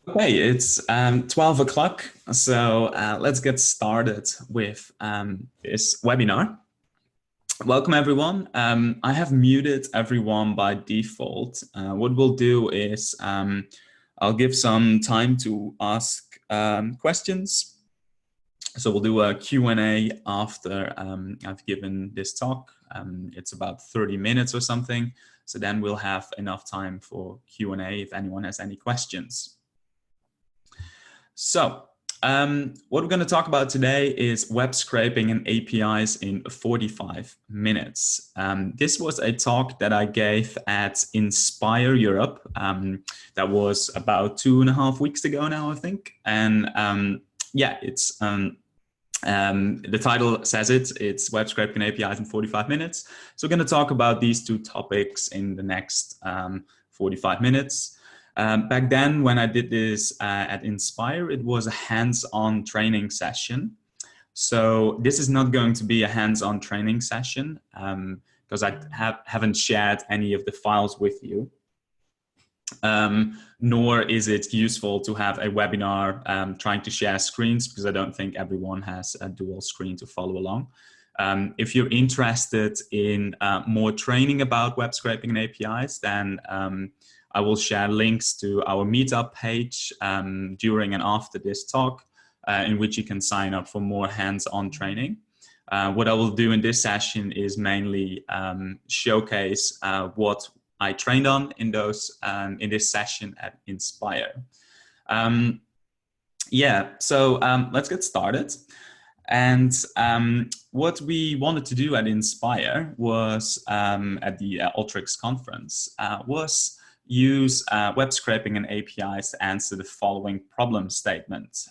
Okay, it's 12 o'clock, so let's get started with this webinar. Welcome, everyone. I have muted everyone by default. What we'll do is I'll give some time to ask questions. So we'll do a Q&A after I've given this talk. It's about 30 minutes or something. So then we'll have enough time for Q&A if anyone has any questions. So what we're going to talk about today is web scraping and APIs in 45 minutes. This was a talk that I gave at Inspire Europe. That was about 2.5 weeks ago now, I think. And yeah, it's the title says it's web scraping and APIs in 45 minutes. So we're going to talk about these two topics in the next 45 minutes. Back then, when I did this at Inspire, it was a hands-on training session. So this is not going to be a hands-on training session because I haven't shared any of the files with you. Nor is it useful to have a webinar trying to share screens because I don't think everyone has a dual screen to follow along. If you're interested in more training about web scraping and APIs, then I will share links to our meetup page during and after this talk in which you can sign up for more hands-on training. What I will do in this session is mainly showcase what I trained on in this session at Inspire. Yeah, so let's get started. And what we wanted to do at Inspire was at the Alteryx conference was use web scraping and APIs to answer the following problem statement.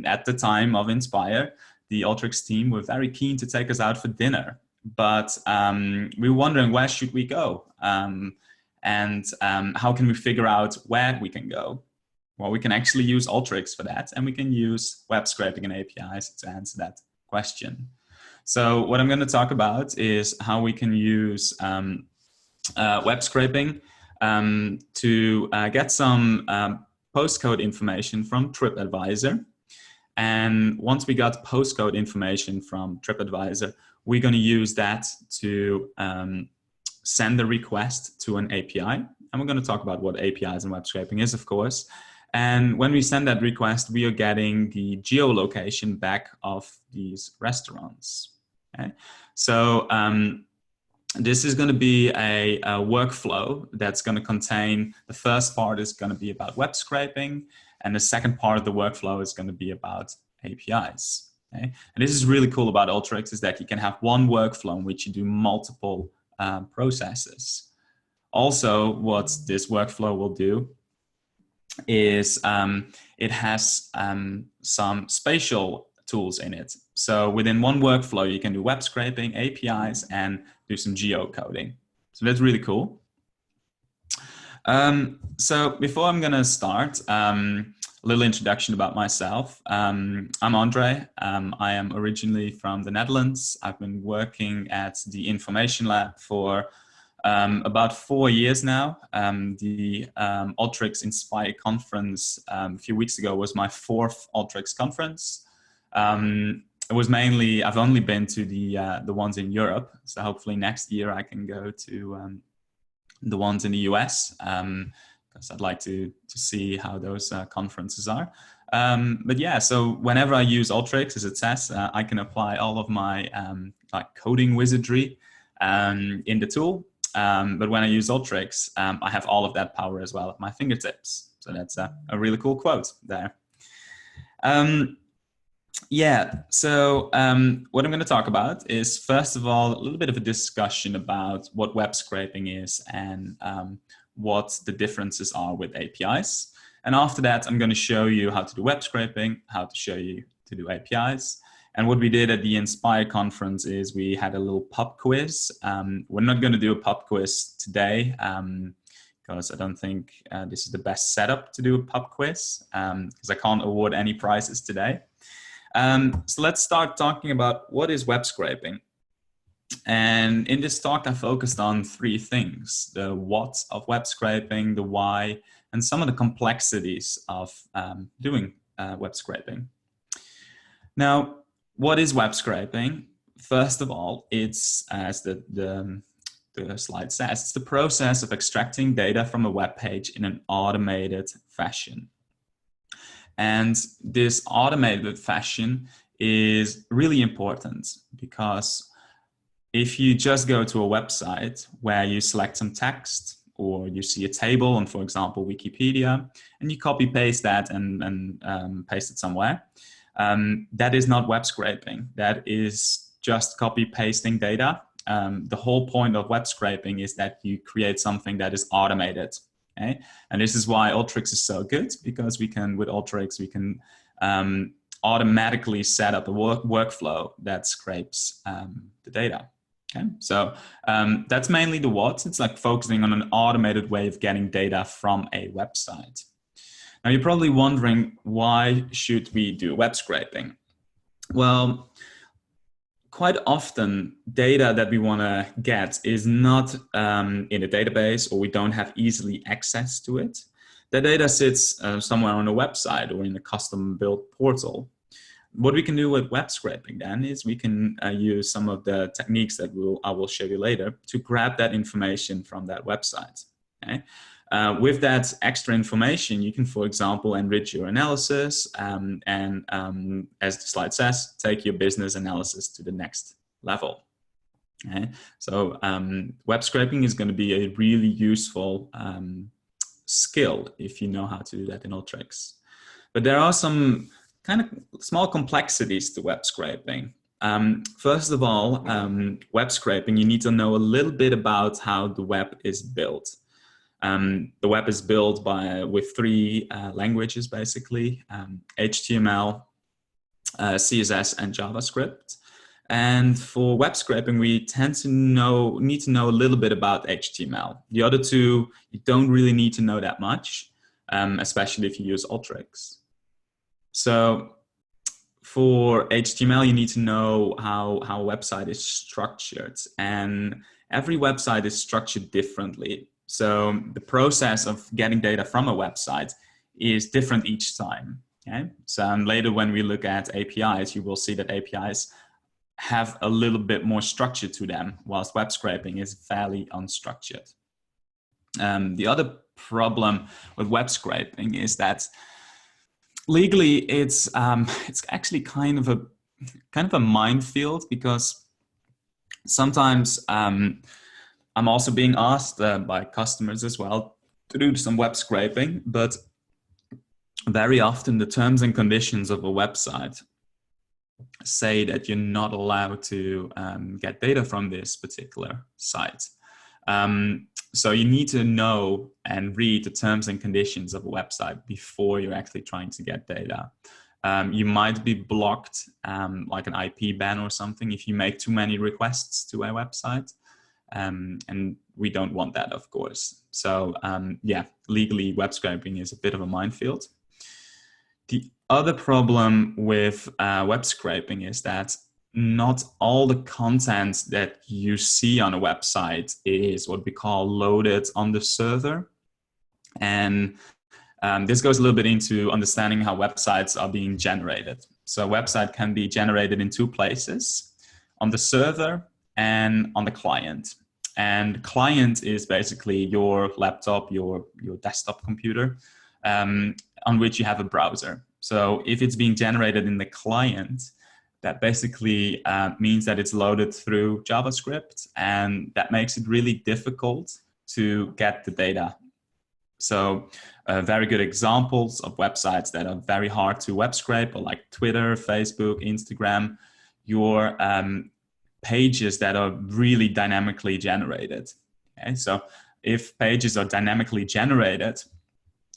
At the time of Inspire, the Alteryx team were very keen to take us out for dinner, but we were wondering where should we go and how can we figure out where we can go? Well, we can actually use Alteryx for that, and we can use web scraping and APIs to answer that question. So what I'm going to talk about is how we can use web scraping to get some postcode information from TripAdvisor. And once we got postcode information from TripAdvisor, we're going to use that to send a request to an API. And we're going to talk about what APIs and web scraping is, of course. And when we send that request, we are getting the geolocation back of these restaurants. Okay? So this is going to be a workflow that's going to contain, the first part is going to be about web scraping, and the second part of the workflow is going to be about APIs. Okay? And this is really cool about Alteryx is that you can have one workflow in which you do multiple processes. Also, what this workflow will do is it has some spatial tools in it. So within one workflow, you can do web scraping, APIs, and do some geocoding. So that's really cool. So before I'm gonna start, a little introduction about myself. I'm Andre. I am originally from the Netherlands. I've been working at the Information Lab for about 4 years now. The Alteryx Inspire conference a few weeks ago was my 4th Alteryx conference. It was mainly, I've only been to the ones in Europe. So hopefully next year I can go to the ones in the US because I'd like to see how those conferences are. But yeah, so whenever I use Alteryx, as it says, I can apply all of my like coding wizardry in the tool. But when I use Alteryx, I have all of that power as well at my fingertips. So that's a really cool quote there. Yeah, so what I'm going to talk about is, first of all, a little bit of a discussion about what web scraping is and what the differences are with APIs. And after that, I'm going to show you how to do web scraping, how to show you to do APIs. And what we did at the Inspire conference is we had a little pub quiz. We're not going to do a pub quiz today because I don't think this is the best setup to do a pub quiz because I can't award any prizes today. So let's start talking about what is web scraping. And in this talk, I focused on 3 things: the what of web scraping, the why, and some of the complexities of doing web scraping. Now, what is web scraping? First of all, it's, as the slide says, it's the process of extracting data from a web page in an automated fashion. And this automated fashion is really important because if you just go to a website where you select some text or you see a table on, for example, Wikipedia, and you copy paste that and paste it somewhere, that is not web scraping. That is just copy pasting data. The whole point of web scraping is that you create something that is automated. Okay? And this is why Alteryx is so good, because with Alteryx, we can automatically set up a workflow that scrapes the data. Okay? So that's mainly the what. It's like focusing on an automated way of getting data from a website. Now you're probably wondering, why should we do web scraping? Well, quite often data that we want to get is not in a database, or we don't have easily access to it. The data sits somewhere on a website or in a custom built portal. What we can do with web scraping then is we can use some of the techniques that I will show you later to grab that information from that website. Okay? With that extra information, you can, for example, enrich your analysis and as the slide says, take your business analysis to the next level. Okay? So web scraping is going to be a really useful skill if you know how to do that in Alteryx. But there are some kind of small complexities to web scraping. First of all, web scraping, you need to know a little bit about how the web is built. The web is built with three languages, basically, HTML, CSS, and JavaScript. And for web scraping, we need to know a little bit about HTML. The other two, you don't really need to know that much, especially if you use Alteryx. So for HTML, you need to know how a website is structured, and every website is structured differently. So the process of getting data from a website is different each time. Okay? So later when we look at APIs, you will see that APIs have a little bit more structure to them, whilst web scraping is fairly unstructured. The other problem with web scraping is that legally it's actually kind of a minefield, because sometimes I'm also being asked by customers as well to do some web scraping, but very often the terms and conditions of a website say that you're not allowed to get data from this particular site. So you need to know and read the terms and conditions of a website before you're actually trying to get data. You might be blocked, like an IP ban or something, if you make too many requests to a website. And we don't want that, of course. So yeah, legally web scraping is a bit of a minefield. The other problem with web scraping is that not all the content that you see on a website is what we call loaded on the server. And this goes a little bit into understanding how websites are being generated. So a website can be generated in two places, on the server and on the client. And client is basically your laptop, your desktop computer, on which you have a browser. So if it's being generated in the client, that basically means that it's loaded through JavaScript, and that makes it really difficult to get the data. So very good examples of websites that are very hard to web scrape are like Twitter, Facebook, Instagram, your pages that are really dynamically generated. Okay? So if pages are dynamically generated,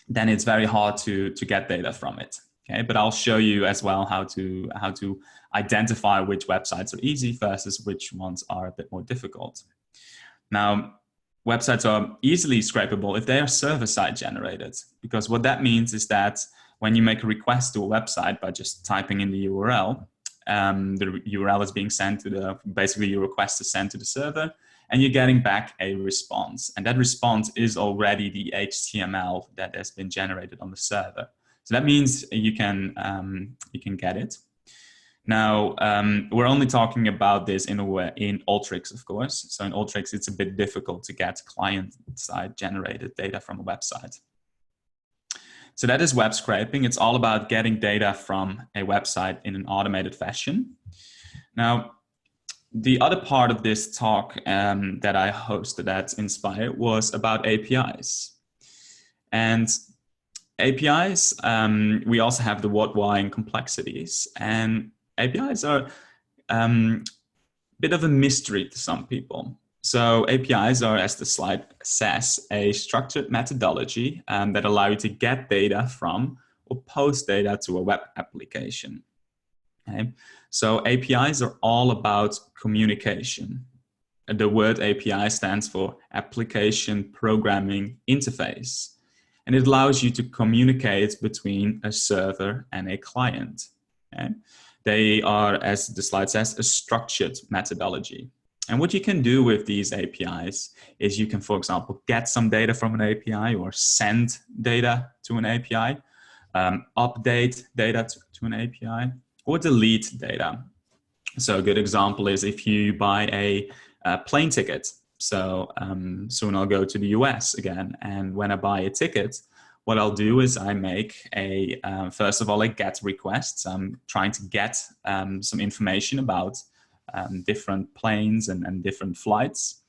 then it's very hard to get data from it. Okay? But I'll show you as well how to identify which websites are easy versus which ones are a bit more difficult. Now, websites are easily scrapable if they are server-side generated, because what that means is that when you make a request to a website by just typing in the URL is being sent to basically your request is sent to the server, and you're getting back a response. And that response is already the HTML that has been generated on the server. So that means you can get it. Now, we're only talking about this in Alteryx, of course. So in Alteryx, it's a bit difficult to get client-side generated data from a website. So that is web scraping. It's all about getting data from a website in an automated fashion. Now, the other part of this talk that I hosted at Inspire was about APIs. And APIs, we also have the what, why, and complexities. And APIs are a bit of a mystery to some people. So APIs are, as the slide says, a structured methodology that allow you to get data from or post data to a web application. Okay? So APIs are all about communication. The word API stands for Application Programming Interface, and it allows you to communicate between a server and a client. Okay? They are, as the slide says, a structured methodology. And what you can do with these APIs is you can, for example, get some data from an API or send data to an API, update data to an API, or delete data. So a good example is if you buy a plane ticket. So soon I'll go to the US again. And when I buy a ticket, what I'll do is I make a, first of all, a GET request. So I'm trying to get some information about different planes and different flights.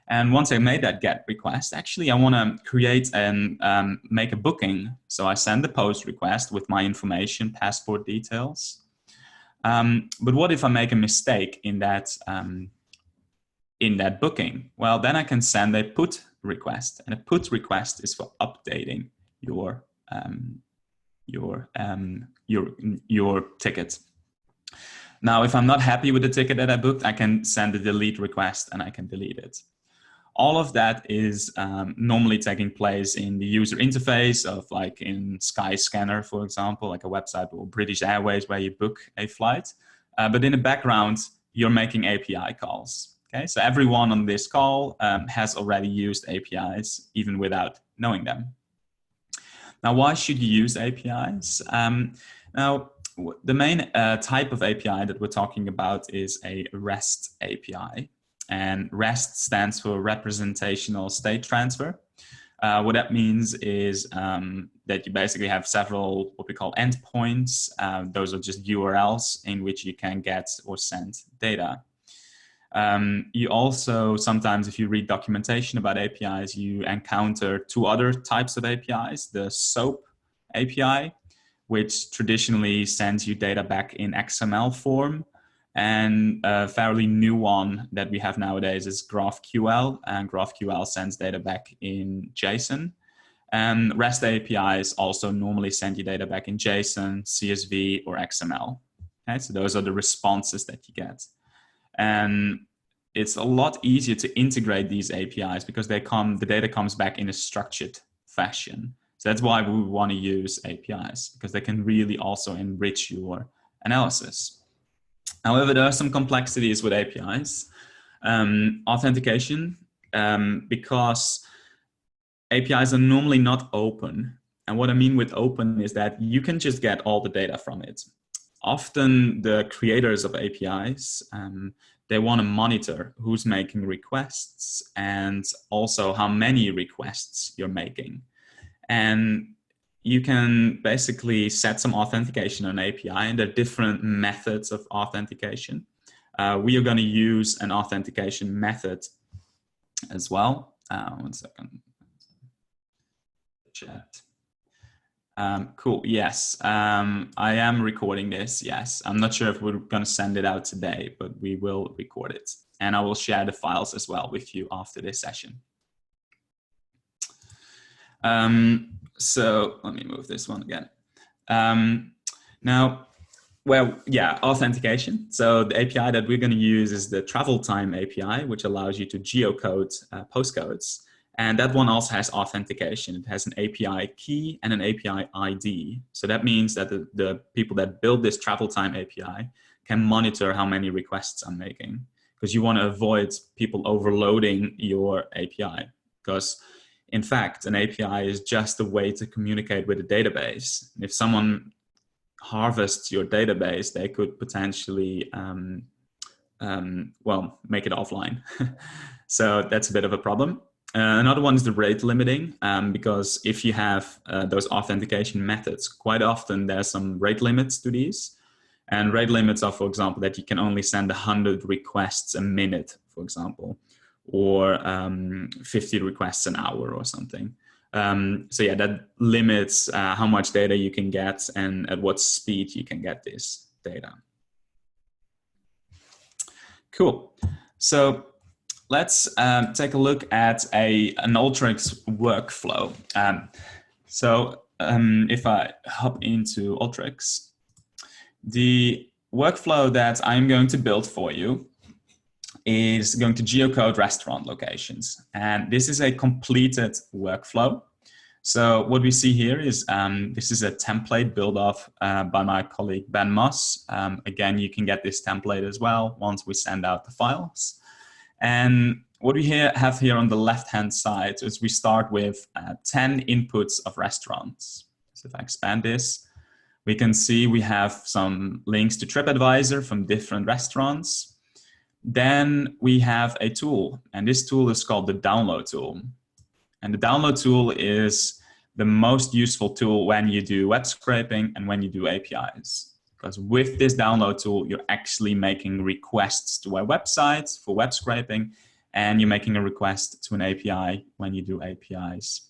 And once I made that GET request, actually I want to create and make a booking. So I send the POST request with my information, passport details. But what if I make a mistake in that booking? Well, then I can send a PUT request, and a PUT request is for updating your ticket. Now, if I'm not happy with the ticket that I booked, I can send a delete request and I can delete it. All of that is normally taking place in the user interface of, like, in Skyscanner, for example, like a website or British Airways where you book a flight. But in the background, you're making API calls. Okay, so everyone on this call has already used APIs even without knowing them. Now, why should you use APIs? Now, the main type of API that we're talking about is a REST API. And REST stands for Representational State Transfer. What that means is that you basically have several what we call endpoints. Those are just URLs in which you can get or send data. You also, sometimes if you read documentation about APIs, you encounter two other types of APIs. The SOAP API, which traditionally sends you data back in XML form. And a fairly new one that we have nowadays is GraphQL, and GraphQL sends data back in JSON. And REST APIs also normally send you data back in JSON, CSV, or XML. Okay, so those are the responses that you get. And it's a lot easier to integrate these APIs because the data comes back in a structured fashion. So that's why we want to use APIs, because they can really also enrich your analysis. However, there are some complexities with APIs. Authentication, because APIs are normally not open. And what I mean with open is that you can just get all the data from it. Often the creators of APIs, they want to monitor who's making requests and also how many requests you're making. And you can basically set some authentication on API, and there are different methods of authentication. We are going to use an authentication method as well. 1 second. Chat. Cool. Yes, I am recording this. Yes, I'm not sure if we're going to send it out today, but we will record it. And I will share the files as well with you after this session. So let me move this one again. Now, well, yeah, authentication. So the API that we're going to use is the travel time API, which allows you to geocode postcodes. And that one also has authentication. It has an API key and an API ID. So that means that the people that build this travel time API can monitor how many requests I'm making. because you want to avoid people overloading your API. Because in fact, an API is just a way to communicate with a database. If someone harvests your database, they could potentially, well, make it offline. So that's a bit of a problem. Another one is the rate limiting, because if you have those authentication methods, quite often there's some rate limits to these. And rate limits are, for example, that you can only send 100 requests a minute, for example, or 50 requests an hour or something. So yeah, that limits how much data you can get and at what speed you can get this data. Cool. So let's take a look at an Alteryx workflow. If I hop into Alteryx, the workflow that I'm going to build for you is going to geocode restaurant locations. And this is a completed workflow. So what we see here is this is a template built off by my colleague Ben Moss. Again, you can get this template as well once we send out the files. And what we have here on the left-hand side is we start with 10 inputs of restaurants. So if I expand this, we can see we have some links to TripAdvisor from different restaurants. Then we have a tool, and this tool is called the download tool. And the download tool is the most useful tool when you do web scraping and when you do APIs. Because with this download tool, you're actually making requests to a website for web scraping, and you're making a request to an API when you do APIs.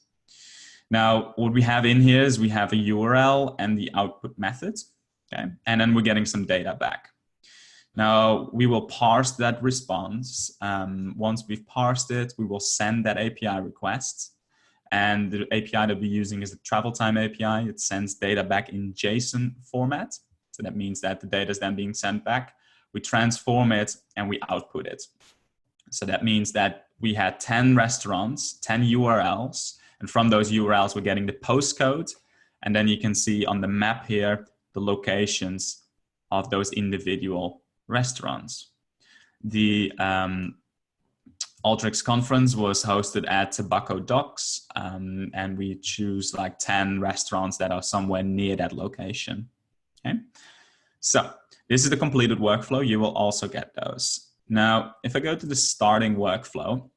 Now, what we have in here is we have a URL and the output method, okay? And then we're getting some data back. Now, we will parse that response. Once we've parsed it, we will send that API request. And the API that we're using is the travel time API. It sends data back in JSON format. So that means that the data is then being sent back. We transform it and we output it. So that means that we had 10 restaurants, 10 URLs. And from those URLs, we're getting the postcode. And then you can see on the map here, the locations of those individual restaurants. The Alteryx conference was hosted at Tobacco Docks, and we choose like 10 restaurants that are somewhere near that location. Okay, so this is the completed workflow. You will also get those. Now, if I go to the starting workflow,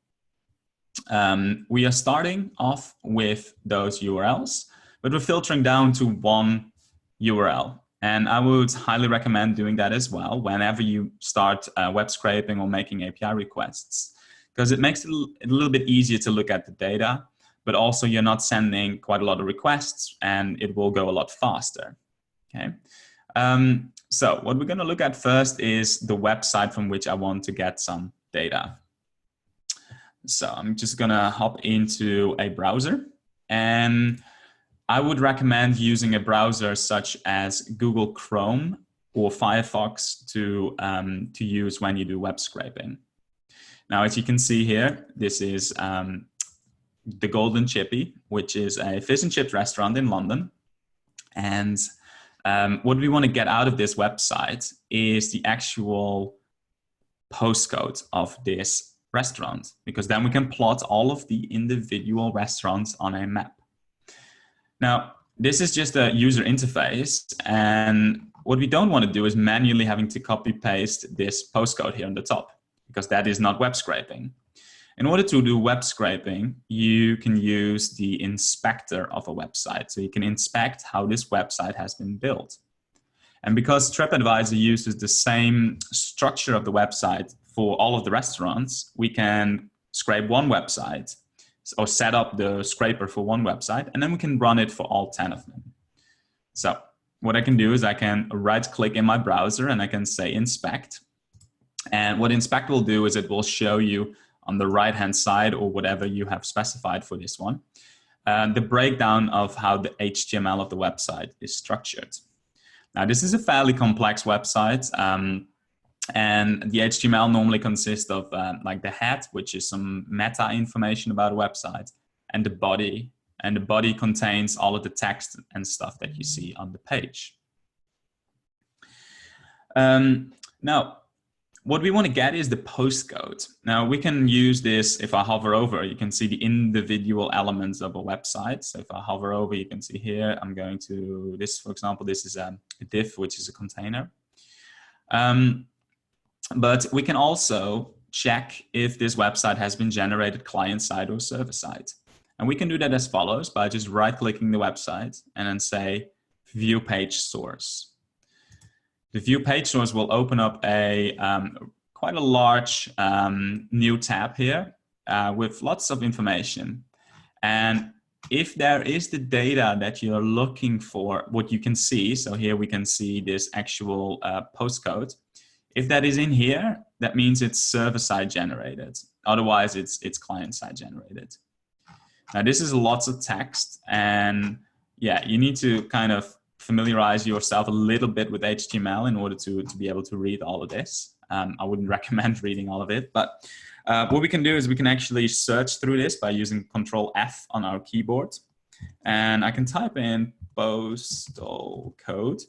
we are starting off with those URLs, but we're filtering down to one URL. And I would highly recommend doing that as well whenever you start web scraping or making API requests, because it makes it a little bit easier to look at the data, but also you're not sending quite a lot of requests and it will go a lot faster. Okay. So what we're going to look at first is the website from which I want to get some data. So I'm just going to hop into a browser, and I would recommend using a browser such as Google Chrome or Firefox to use when you do web scraping. Now, as you can see here, this is the Golden Chippy, which is a fish and chips restaurant in London. And what we want to get out of this website is the actual postcode of this restaurant, because then we can plot all of the individual restaurants on a map. Now, this is just a user interface, and what we don't want to do is manually having to copy paste this postcode here on the top, because that is not web scraping. In order to do web scraping, you can use the inspector of a website. So you can inspect how this website has been built. And because TripAdvisor uses the same structure of the website for all of the restaurants, we can scrape one website or set up the scraper for one website, and then we can run it for all 10 of them. So what I can do is I can right click in my browser and I can say inspect. And what inspect will do is it will show you on the right-hand side, or whatever you have specified for this one, the breakdown of how the HTML of the website is structured. Now, this is a fairly complex website, and the HTML normally consists of like the head, which is some meta information about a website, and the body. And the body contains all of the text and stuff that you see on the page. Now, What we want to get is the postcode. Now we can use this. If I hover over, you can see the individual elements of a website. So if I hover over, you can see here, I'm going to this, for example, this is a div, which is a container. But we can also check if this website has been generated client-side or server-side. And we can do that as follows by just right-clicking the website and then say, view page source. The view page source will open up a quite a large new tab here with lots of information. And if there is the data that you're looking for, what you can see, so here we can see this actual postcode. If that is in here, that means it's server-side generated. Otherwise, it's client-side generated. Now, this is lots of text, and yeah, you need to kind of familiarize yourself a little bit with HTML in order to be able to read all of this. I wouldn't recommend reading all of it, but what we can do is we can actually search through this by using Control F on our keyboard. And I can type in postal code.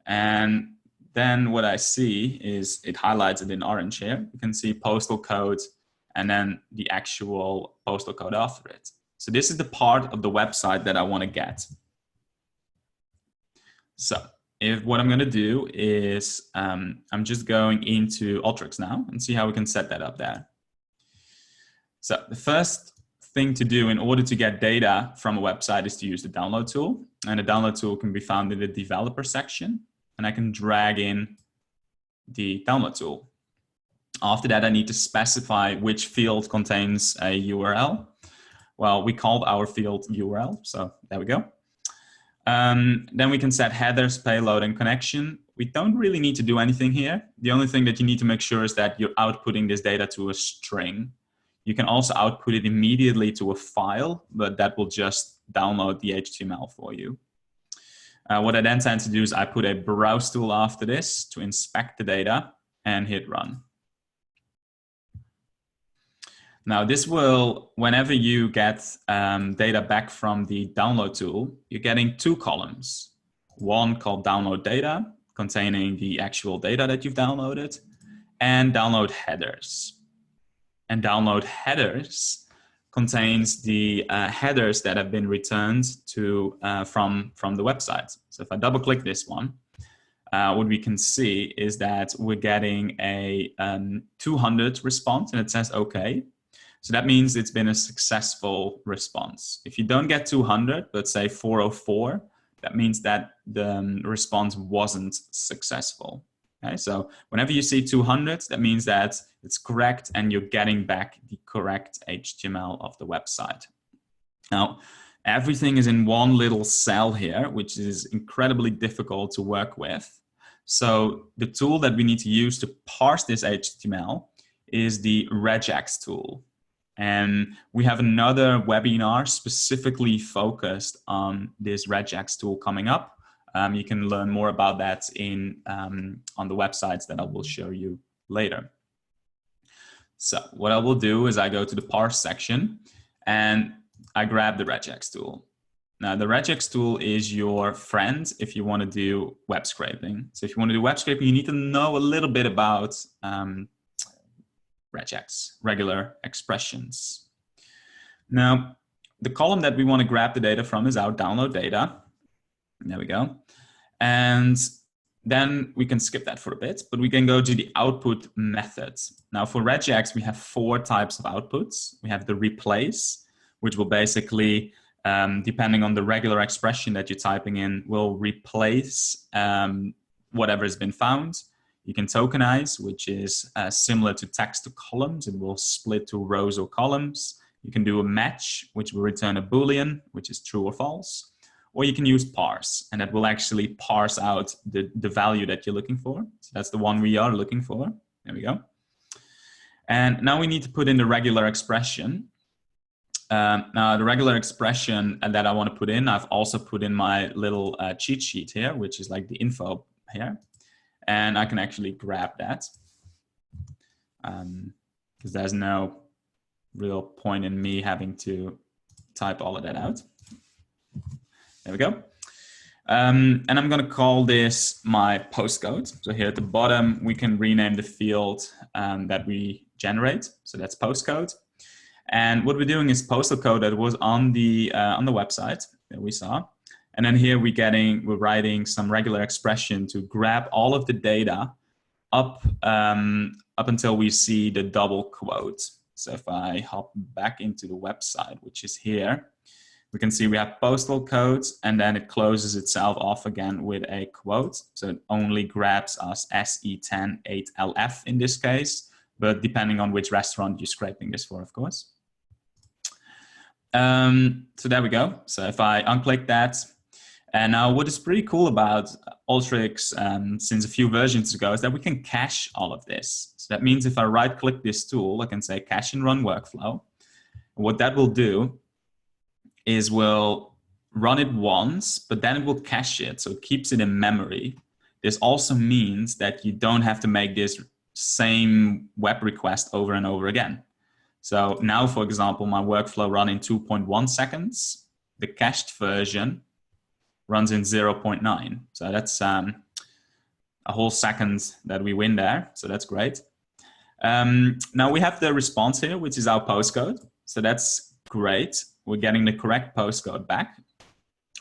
And then what I see is it highlights it in orange here. You can see postal code and then the actual postal code after it. So this is the part of the website that I want to get. So what I'm going to do is I'm just going into Alteryx now and see how we can set that up there. So the first thing to do in order to get data from a website is to use the download tool. And the download tool can be found in the developer section. And I can drag in the download tool. After that, I need to specify which field contains a URL. Well, we called our field URL, so there we go. Then we can set headers, payload, and connection. We don't really need to do anything here. The only thing that you need to make sure is that you're outputting this data to a string. You can also output it immediately to a file, but that will just download the HTML for you. What I then tend to do is I put a browse tool after this to inspect the data and hit run. Now this will, whenever you get data back from the download tool, you're getting two columns. One called download data, containing the actual data that you've downloaded, and download headers. And download headers contains the headers that have been returned to from the website. So if I double click this one, what we can see is that we're getting a 200 response and it says okay. So that means it's been a successful response. If you don't get 200, but say 404, that means that the response wasn't successful. Okay, so whenever you see 200, that means that it's correct and you're getting back the correct HTML of the website. Now, everything is in one little cell here, which is incredibly difficult to work with. So the tool that we need to use to parse this HTML is the Regex tool. And we have another webinar specifically focused on this Regex tool coming up. You can learn more about that on the websites that I will show you later. So what I will do is I go to the Parse section and I grab the Regex tool. Now the Regex tool is your friend if you want to do web scraping. So if you want to do web scraping, you need to know a little bit about regex, regular expressions. Now, the column that we want to grab the data from is our download data. There we go. And then we can skip that for a bit, but we can go to the output methods. Now for regex, we have 4 types of outputs. We have the replace, which will basically, depending on the regular expression that you're typing in, will replace whatever has been found. You can tokenize, which is similar to text to columns. It will split to rows or columns. You can do a match, which will return a Boolean, which is true or false. Or you can use parse, and that will actually parse out the value that you're looking for. So that's the one we are looking for. There we go. And now we need to put in the regular expression. Now the regular expression that I want to put in, I've also put in my little cheat sheet here, which is like the info here. And I can actually grab that because there's no real point in me having to type all of that out. There we go. And I'm going to call this my postcode. So here at the bottom, we can rename the field that we generate. So that's postcode. And what we're doing is postal code that was on the website that we saw. And then here we're writing some regular expression to grab all of the data up until we see the double quote. So if I hop back into the website, which is here, we can see we have postal codes, and then it closes itself off again with a quote. So it only grabs us SE10 8LF in this case, but depending on which restaurant you're scraping this for, of course. So there we go. So if I unclick that, and now what is pretty cool about Alteryx since a few versions ago is that we can cache all of this. So that means if I right click this tool, I can say cache and run workflow. And what that will do is we'll run it once, but then it will cache it, so it keeps it in memory. This also means that you don't have to make this same web request over and over again. So now, for example, my workflow run in 2.1 seconds. The cached version runs in 0.9. So that's a whole second that we win there. So that's great. Now we have the response here, which is our postcode. So that's great. We're getting the correct postcode back.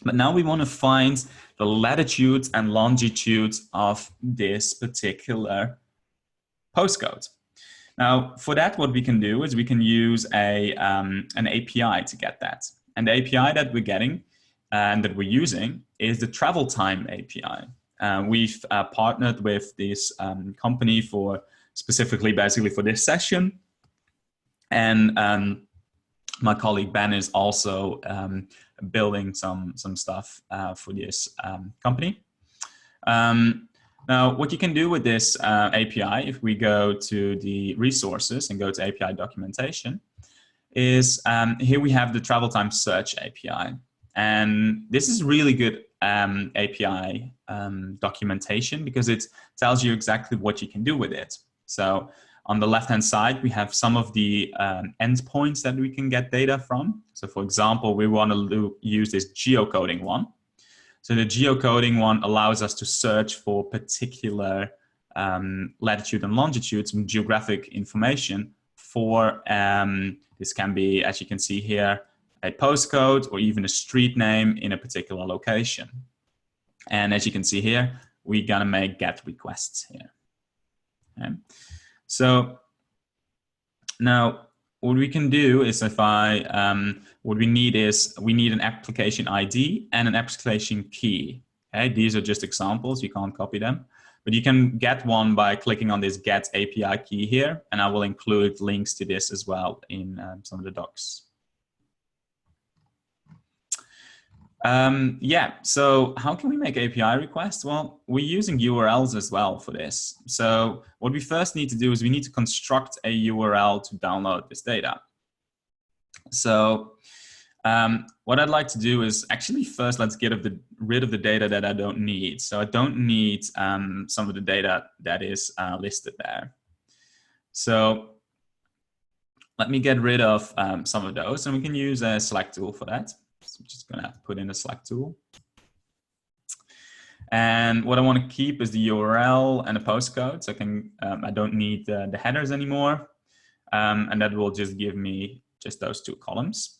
But now we want to find the latitude and longitude of this particular postcode. Now, for that, what we can do is we can use an API to get that. And the API that we're getting and that we're using is the travel time API. We've partnered with this company for specifically, basically for this session. And my colleague Ben is also building some stuff for this company. Now, what you can do with this API, if we go to the resources and go to API documentation, is here we have the travel time search API. And this is really good API documentation because it tells you exactly what you can do with it. So on the left-hand side, we have some of the endpoints that we can get data from. So for example, we want to use this geocoding one. So the geocoding one allows us to search for particular latitude and longitude, some geographic information for, this can be, as you can see here, a postcode or even a street name in a particular location. And as you can see here, we're gonna make GET requests here. Okay. So now what we can do is if what we need an application ID and an application key. Okay, these are just examples, you can't copy them. But you can get one by clicking on this Get API key here, and I will include links to this as well in some of the docs. Yeah, so how can we make API requests? Well, we're using URLs as well for this. So what we first need to do is we need to construct a URL to download this data. So what I'd like to do is actually first let's get rid of the data that I don't need. So I don't need some of the data that is listed there. So let me get rid of some of those, and we can use a select tool for that. So I'm just gonna put in a select tool. And what I want to keep is the URL and the postcode. So I don't need the headers anymore. And that will just give me just those two columns.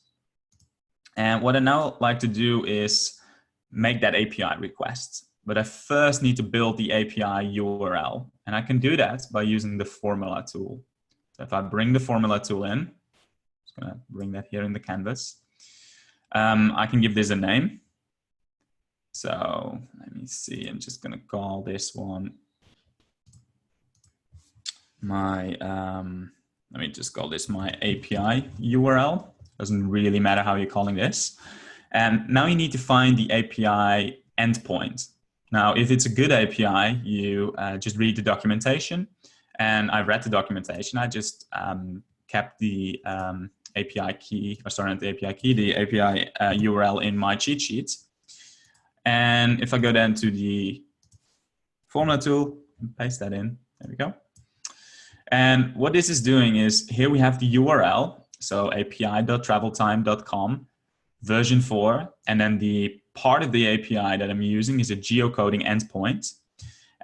And what I now like to do is make that API request. But I first need to build the API URL. And I can do that by using the formula tool. So if I bring the formula tool in, I'm just gonna bring that here in the canvas. I can give this a name. So let me see, I'm just gonna call this one my, let me just call this my API URL. Doesn't really matter how you're calling this. And now you need to find the API endpoint. Now, if it's a good API, you just read the documentation. And I read the documentation. I just kept the API key, or sorry, not the API key, the API URL in my cheat sheet. And if I go then to the formula tool, and paste that in, there we go. And what this is doing is here we have the URL, so api.traveltime.com, version 4, and then the part of the API that I'm using is a geocoding endpoint.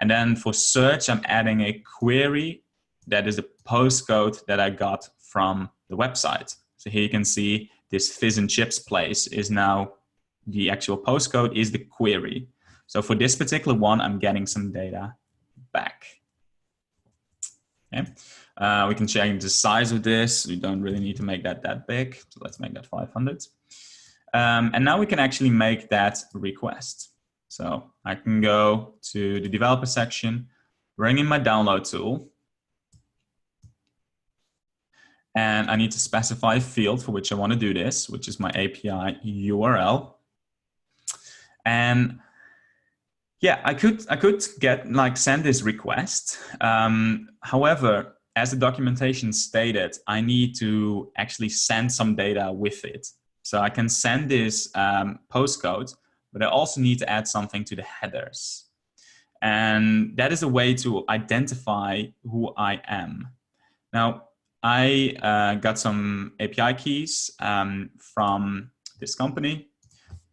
And then for search, I'm adding a query that is a postcode that I got from the website. So here you can see this fish and chips place is now the actual postcode is the query. So for this particular one, I'm getting some data back. Okay. We can change the size of this. We don't really need to make that big. So let's make that 500. And now we can actually make that request. So I can go to the developer section, bring in my download tool, and I need to specify a field for which I want to do this, which is my API URL. And yeah, I could get like send this request. However, as the documentation stated, I need to actually send some data with it. So I can send this postcode, but I also need to add something to the headers. And that is a way to identify who I am. Now, I got some API keys from this company.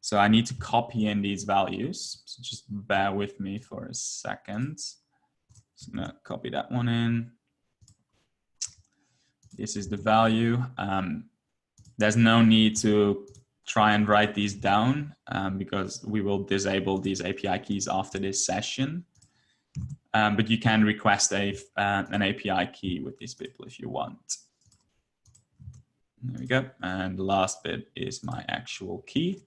So I need to copy in these values. So just bear with me for a second. So I'm gonna copy that one in. This is the value. There's no need to try and write these down because we will disable these API keys after this session. But you can request an API key with these people if you want. There we go. And the last bit is my actual key.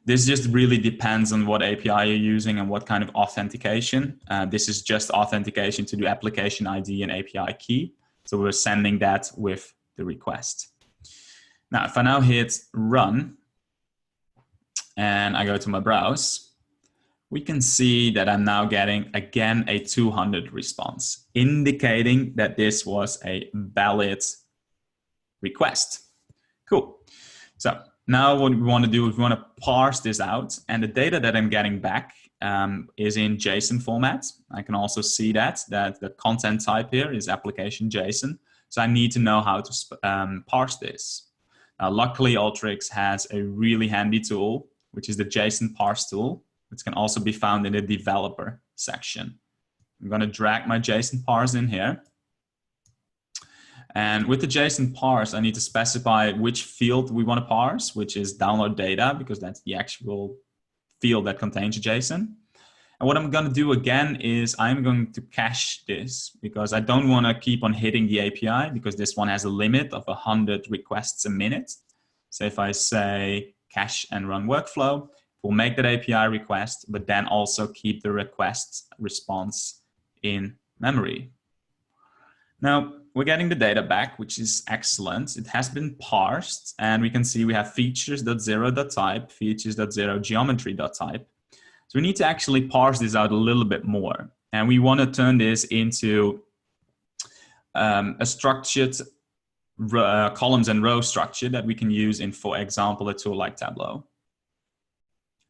This just really depends on what API you're using and what kind of authentication. This is just authentication to the application ID and API key. So we're sending that with the request. Now, if I now hit run and I go to my browse, we can see that I'm now getting, again, a 200 response, indicating that this was a valid request. Cool. So now what we want to do is we want to parse this out, and the data that I'm getting back is in JSON format. I can also see that the content type here is application JSON. So I need to know how to parse this. Luckily, Alteryx has a really handy tool, which is the JSON parse tool, which can also be found in the developer section. I'm going to drag my JSON parse in here. And with the JSON parse, I need to specify which field we want to parse, which is download data, because that's the actual field that contains JSON. And what I'm going to do again is I'm going to cache this because I don't want to keep on hitting the API because this one has a limit of 100 requests a minute. So if I say cache and run workflow, we'll make that API request, but then also keep the request response in memory. Now, we're getting the data back, which is excellent. It has been parsed, and we can see we have features.0.type, features.0geometry.type. So we need to actually parse this out a little bit more. And we want to turn this into a structured columns and row structure that we can use in, for example, a tool like Tableau.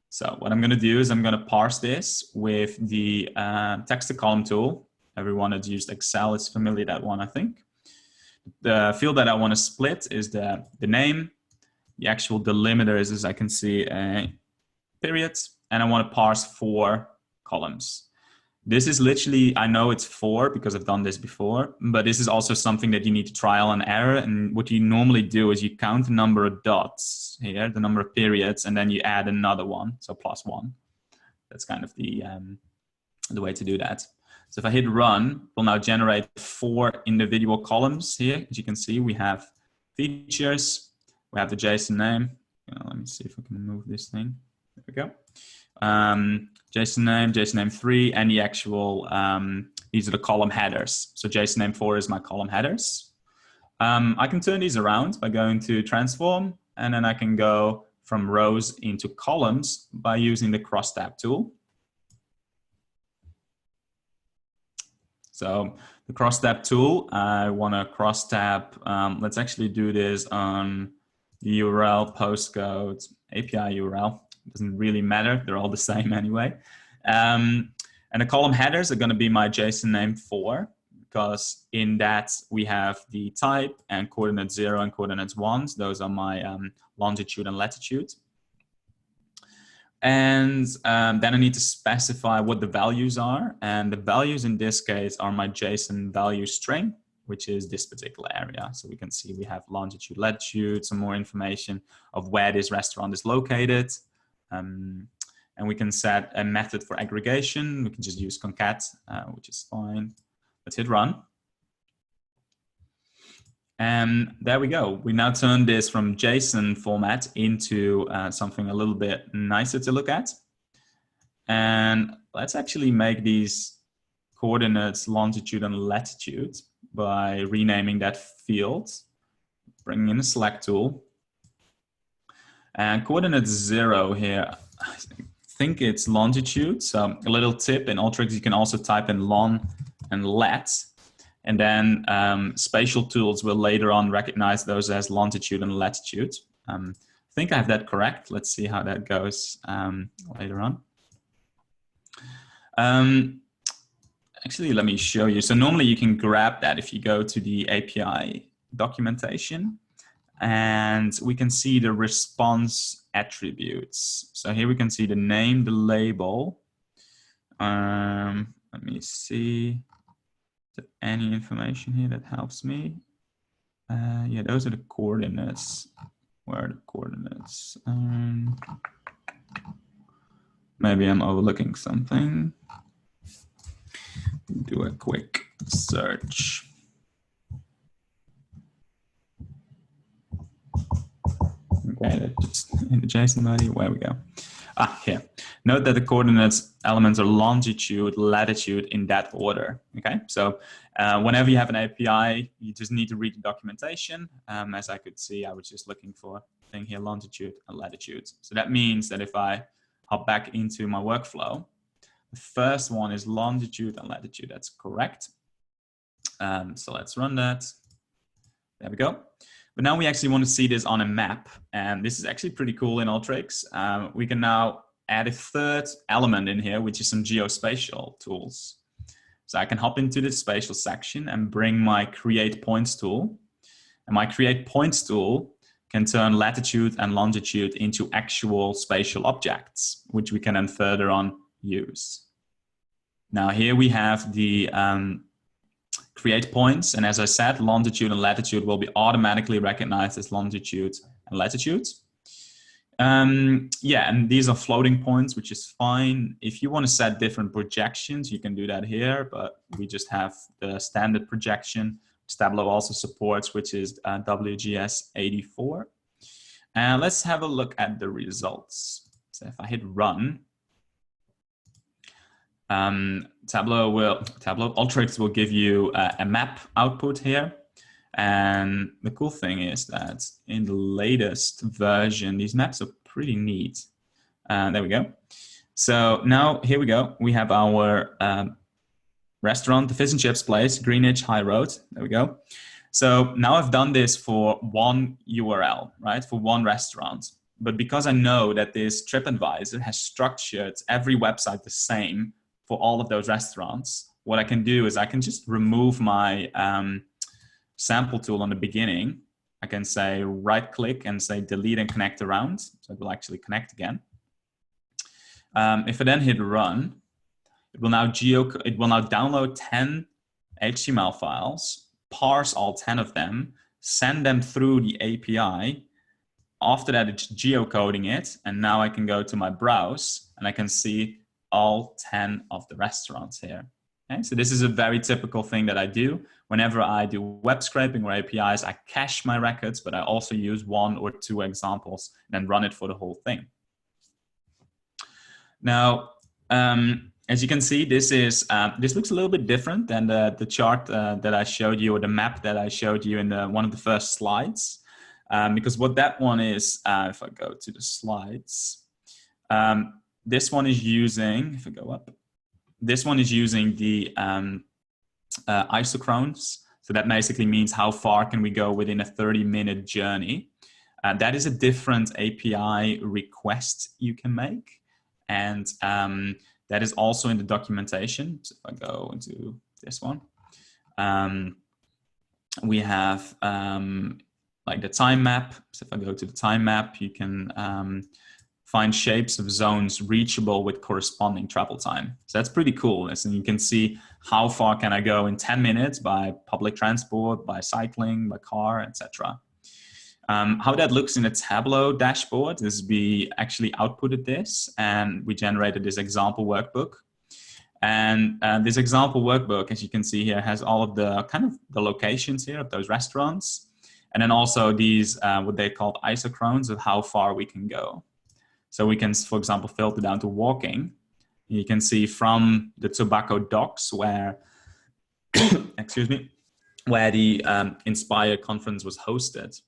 So what I'm going to do is I'm going to parse this with the text to column tool. Everyone that's used Excel is familiar with that one, I think. The field that I want to split is the name. The actual delimiter is, as I can see, a period. And I want to parse 4 columns. This is literally, I know it's 4 because I've done this before, but this is also something that you need to trial and error. And what you normally do is you count the number of dots here, the number of periods, and then you add another one, so +1. That's kind of the way to do that. So if I hit run, we'll now generate 4 individual columns here. As you can see, we have features, we have the JSON name. Let me see if I can move this thing. There we go. JSON name 3, and the actual, these are the column headers. So JSON name 4 is my column headers. I can turn these around by going to transform, and then I can go from rows into columns by using the crosstab tool. So the crosstab tool, I want to crosstab, let's actually do this on the URL, postcode, API URL. Doesn't really matter, they're all the same anyway. And the column headers are going to be my JSON name 4, because in that we have the type and coordinate 0 and coordinates 1. Those are my longitude and latitude. And then I need to specify what the values are. And the values in this case are my JSON value string, which is this particular area. So we can see we have longitude, latitude, some more information of where this restaurant is located. And we can set a method for aggregation. We can just use concat, which is fine. Let's hit run. And there we go. We now turn this from JSON format into something a little bit nicer to look at. And let's actually make these coordinates longitude and latitude by renaming that field, bringing in a select tool. And coordinate 0 here, I think it's longitude. So a little tip, in Alteryx you can also type in lon and lat. And then spatial tools will later on recognize those as longitude and latitude. I think I have that correct. Let's see how that goes later on. Actually, let me show you. So normally you can grab that if you go to the API documentation, and we can see the response attributes. So here we can see the name, the label. Let me see. Any information here that helps me? Yeah, those are the coordinates. Where are the coordinates? Maybe I'm overlooking something. Do a quick search. Okay, just in the JSON body, where we go. Here. Note that the coordinates elements are longitude, latitude in that order. Okay, so whenever you have an API, you just need to read the documentation. As I could see, I was just looking for a thing here, longitude and latitude. So that means that if I hop back into my workflow, the first one is longitude and latitude. That's correct. So let's run that. There we go. But now we actually want to see this on a map. And this is actually pretty cool in Alteryx. We can now add a third element in here, which is some geospatial tools. So I can hop into the spatial section and bring my create points tool. And my create points tool can turn latitude and longitude into actual spatial objects, which we can then further on use. Now here we have the create points, and as I said, longitude and latitude will be automatically recognized as longitude and latitude. Yeah, and these are floating points, which is fine. If you want to set different projections, you can do that here, but we just have the standard projection, which Tableau also supports, which is WGS 84. And let's have a look at the results. So if I hit run, Alteryx will give you a map output here. And the cool thing is that in the latest version, these maps are pretty neat. There we go. So now here we go. We have our restaurant, the fish and chips place, Greenwich High Road. There we go. So now I've done this for one URL, right? For one restaurant. But because I know that this TripAdvisor has structured every website the same for all of those restaurants, what I can do is I can just remove my sample tool on the beginning. I can say right click and say delete and connect around. So it will actually connect again. If I then hit run, it will now download 10 HTML files, parse all 10 of them, send them through the API. After that, it's geocoding it. And now I can go to my browse and I can see all 10 of the restaurants here. Okay, so this is a very typical thing that I do. Whenever I do web scraping or APIs, I cache my records, but I also use 1 or 2 examples and then run it for the whole thing. Now, as you can see, this looks a little bit different than the chart that I showed you, or the map that I showed you in one of the first slides. Because what that one is, if I go to the slides, this one is using, if I go up, this one is using the isochrones. So that basically means how far can we go within a 30-minute journey. That is a different API request you can make. And that is also in the documentation. So if I go into this one, we have like the time map. So if I go to the time map, you can find shapes of zones reachable with corresponding travel time. So that's pretty cool. And you can see how far can I go in 10 minutes by public transport, by cycling, by car, etc. How that looks in a Tableau dashboard is we actually outputted this and we generated this example workbook. And this example workbook, as you can see here, has all of the kind of the locations here of those restaurants. And then also these, what they call isochrones of how far we can go. So we can, for example, filter down to walking. You can see from the Tobacco Docks where, excuse me, where the Inspire conference was hosted.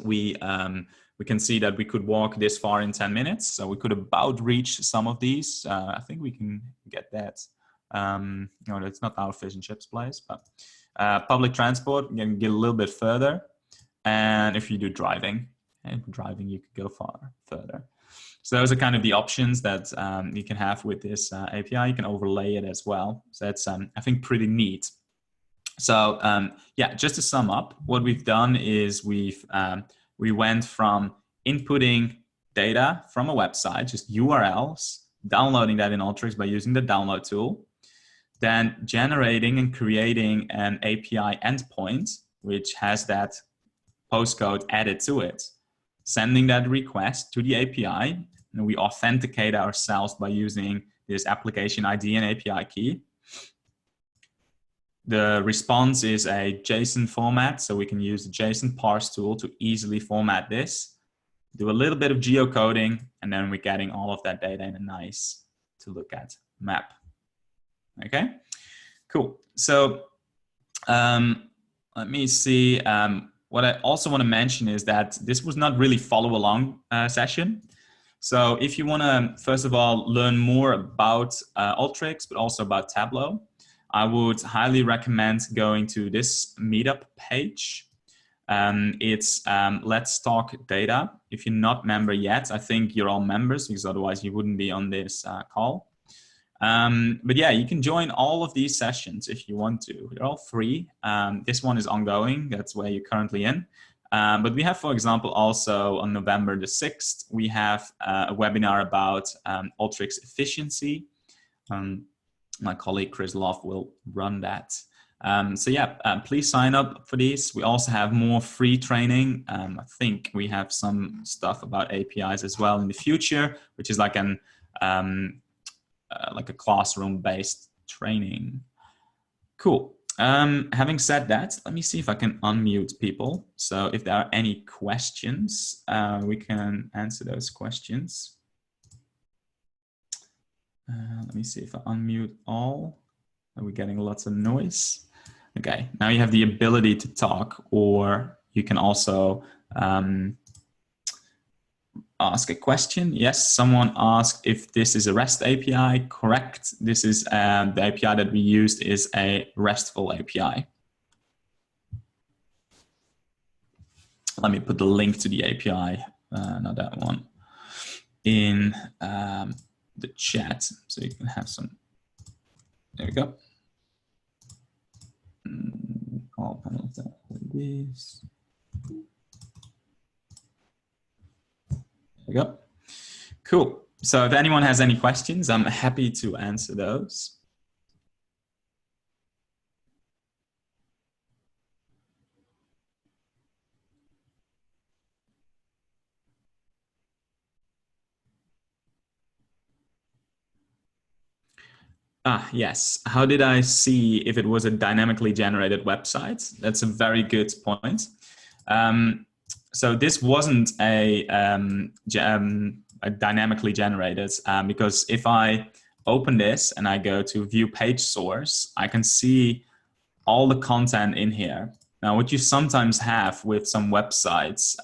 We can see that we could walk this far in 10 minutes. So we could about reach some of these. I think we can get that. No, it's not our fish and chips place, but public transport, you can get a little bit further. And if you do driving, you could go far further. So those are kind of the options that you can have with this API. You can overlay it as well. So that's, I think, pretty neat. So yeah, just to sum up, what we've done is we went from inputting data from a website, just URLs, downloading that in Alteryx by using the download tool, then generating and creating an API endpoint, which has that postcode added to it, sending that request to the API, and we authenticate ourselves by using this application ID and API key. The response is a JSON format, so we can use the JSON Parse tool to easily format this, do a little bit of geocoding, and then we're getting all of that data in a nice to look at map. Okay, cool. So let me see. What I also want to mention is that this was not really follow along session. So if you want to, first of all, learn more about Alteryx, but also about Tableau, I would highly recommend going to this meetup page. It's Let's Talk Data. If you're not member yet, I think you're all members because otherwise you wouldn't be on this call. But yeah, you can join all of these sessions if you want to. They're all free. This one is ongoing. That's where you're currently in. But we have, for example, also on November the 6th, we have a webinar about Alteryx efficiency. My colleague Chris Love will run that. So yeah, please sign up for these. We also have more free training. I think we have some stuff about APIs as well in the future, which is like a classroom-based training. Cool. Having said that, let me see if I can unmute people. So if there are any questions, we can answer those questions. Let me see if I unmute all. Are we getting lots of noise? Okay, now you have the ability to talk, or you can also ask a question. Yes, someone asked if this is a REST API. Correct. This is the API that we used is a RESTful API. Let me put the link to the API, not that one, in the chat so you can have some. There we go. All panels like this. There we go. Cool. So if anyone has any questions, I'm happy to answer those. Yes. How did I see if it was a dynamically generated website? That's a very good point. So this wasn't a dynamically generated because if I open this and I go to view page source, I can see all the content in here. Now, what you sometimes have with some websites,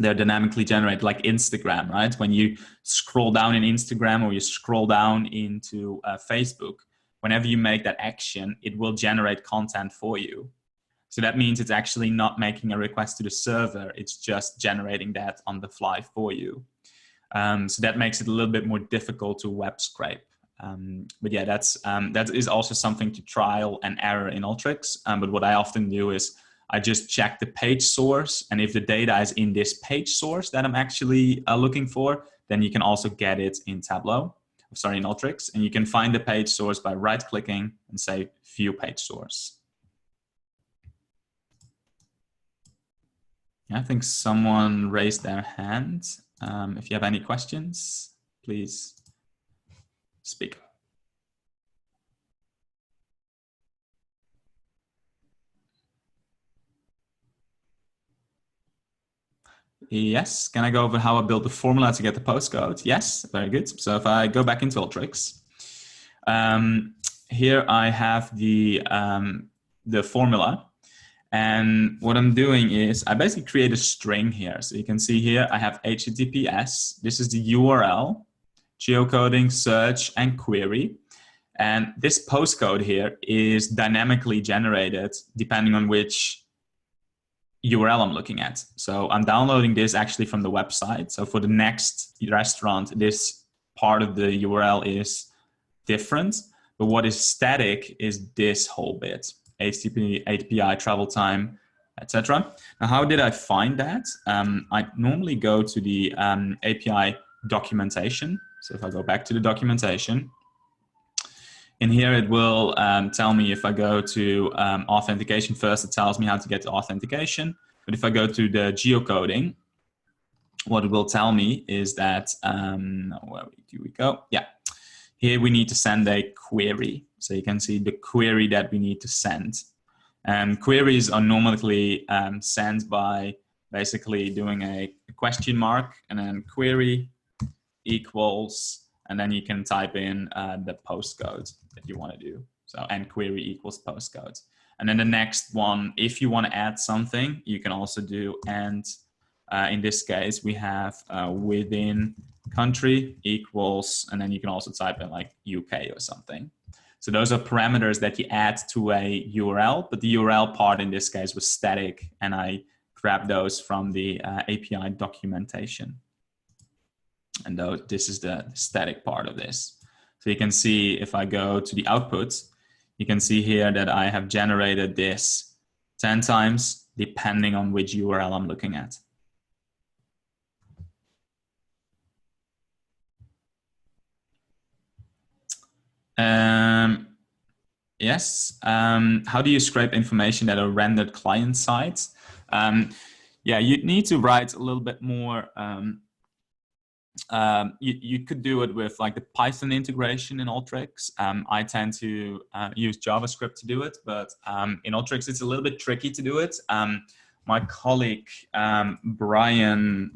they're dynamically generated, like Instagram, right? When you scroll down in Instagram or you scroll down into Facebook, whenever you make that action, it will generate content for you. So that means it's actually not making a request to the server. It's just generating that on the fly for you. So that makes it a little bit more difficult to web scrape. But yeah, that is also something to trial and error in Alteryx. But what I often do is I just check the page source, and if the data is in this page source that I'm actually looking for, then you can also get it in Tableau, sorry, in Alteryx, and you can find the page source by right-clicking and say View Page Source. I think someone raised their hand. If you have any questions, please speak. Yes, can I go over how I built the formula to get the postcode? Yes, very good. So if I go back into Alteryx, here I have the formula. And what I'm doing is I basically create a string here. So you can see here I have HTTPS. This is the URL, geocoding, search, and query. And this postcode here is dynamically generated depending on which URL I'm looking at. So I'm downloading this actually from the website. So for the next restaurant, this part of the URL is different. But what is static is this whole bit. HTTP, API, travel time, etc. Now, how did I find that? I normally go to the API documentation. So if I go back to the documentation, in here it will tell me if I go to authentication first, it tells me how to get to authentication. But if I go to the geocoding, what it will tell me is that, where do we go? Yeah, here we need to send a query. So you can see the query that we need to send. And queries are normally sent by basically doing a question mark and then query equals, and then you can type in the postcode that you want to do. So, and query equals postcode. And then the next one, if you want to add something, you can also do and in this case, we have within country equals, and then you can also type in like UK or something. So those are parameters that you add to a URL, but the URL part in this case was static, and I grabbed those from the API documentation. And this is the static part of this. So you can see if I go to the output, you can see here that I have generated this 10 times depending on which URL I'm looking at. Yes. How do you scrape information that are rendered client side? Yeah, you need to write a little bit more. You could do it with like the Python integration in Alteryx. I tend to use JavaScript to do it, but in Alteryx it's a little bit tricky to do it. My colleague Brian,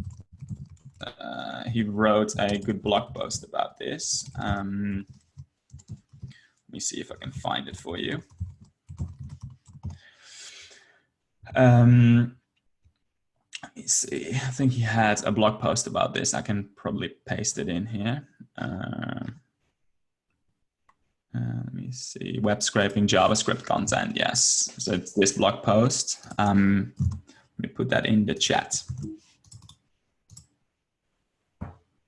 he wrote a good blog post about this. Let me see if I can find it for you. Let me see. I think he had a blog post about this. I can probably paste it in here. Let me see. Web scraping JavaScript content. Yes. So it's this blog post. Let me put that in the chat.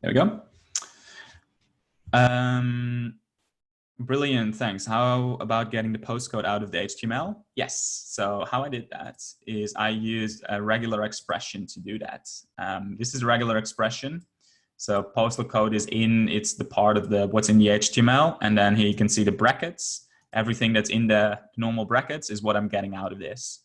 There we go. Brilliant, thanks. How about getting the postcode out of the HTML? Yes, so how I did that is I used a regular expression to do that. This is a regular expression. So postal code is it's the part of what's in the HTML, and then here you can see the brackets. Everything that's in the normal brackets is what I'm getting out of this.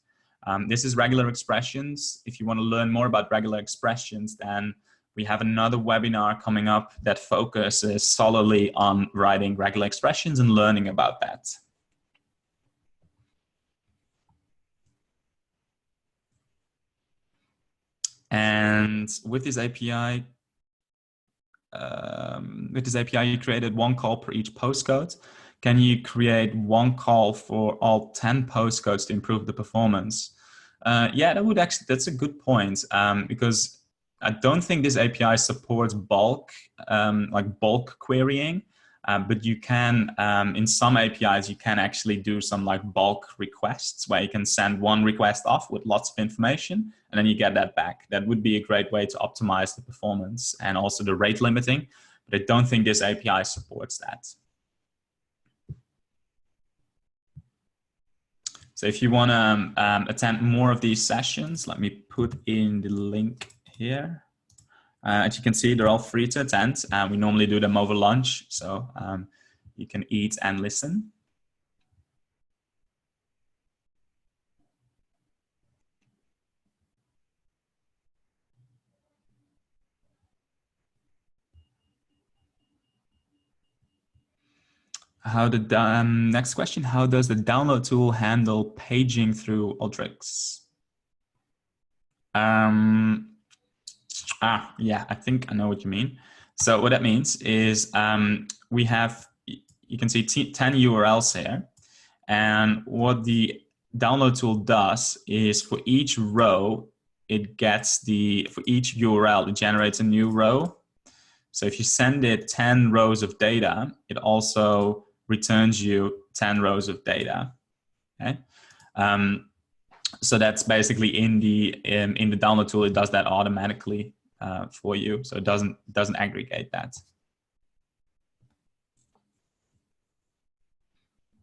This is regular expressions. If you want to learn more about regular expressions, then we have another webinar coming up that focuses solely on writing regular expressions and learning about that. And with this API, you created one call per each postcode. Can you create one call for all 10 postcodes to improve the performance? Yeah, that's a good point, because I don't think this API supports bulk querying, but you can, in some APIs, you can actually do some like bulk requests where you can send one request off with lots of information and then you get that back. That would be a great way to optimize the performance and also the rate limiting, but I don't think this API supports that. So if you want to attend more of these sessions, let me put in the link here. As you can see, they're all free to attend. We normally do them over lunch, so you can eat and listen. Next question, how does the download tool handle paging through Alteryx? Yeah, I think I know what you mean. So what that means is we have, you can see 10 URLs here. And what the download tool does is for each row, it gets for each URL, it generates a new row. So if you send it 10 rows of data, it also returns you 10 rows of data. Okay. So that's basically in the download tool, it does that automatically for you. So it doesn't aggregate that.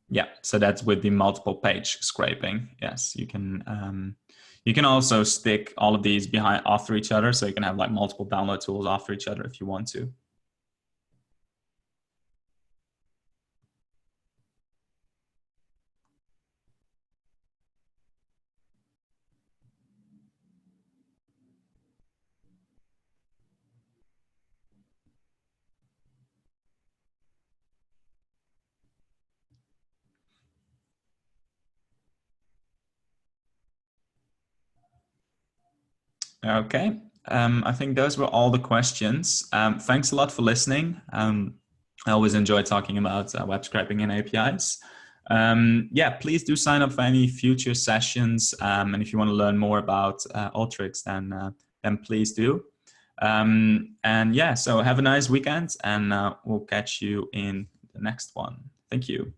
Yeah, so that's with the multiple page scraping. Yes, you can also stick all of these behind after each other, so you can have like multiple download tools after each other if you want to. Okay, I think those were all the questions. Thanks a lot for listening. I always enjoy talking about web scraping and APIs. Yeah, please do sign up for any future sessions. And if you want to learn more about Alteryx, then please do. And yeah, so have a nice weekend, and we'll catch you in the next one. Thank you.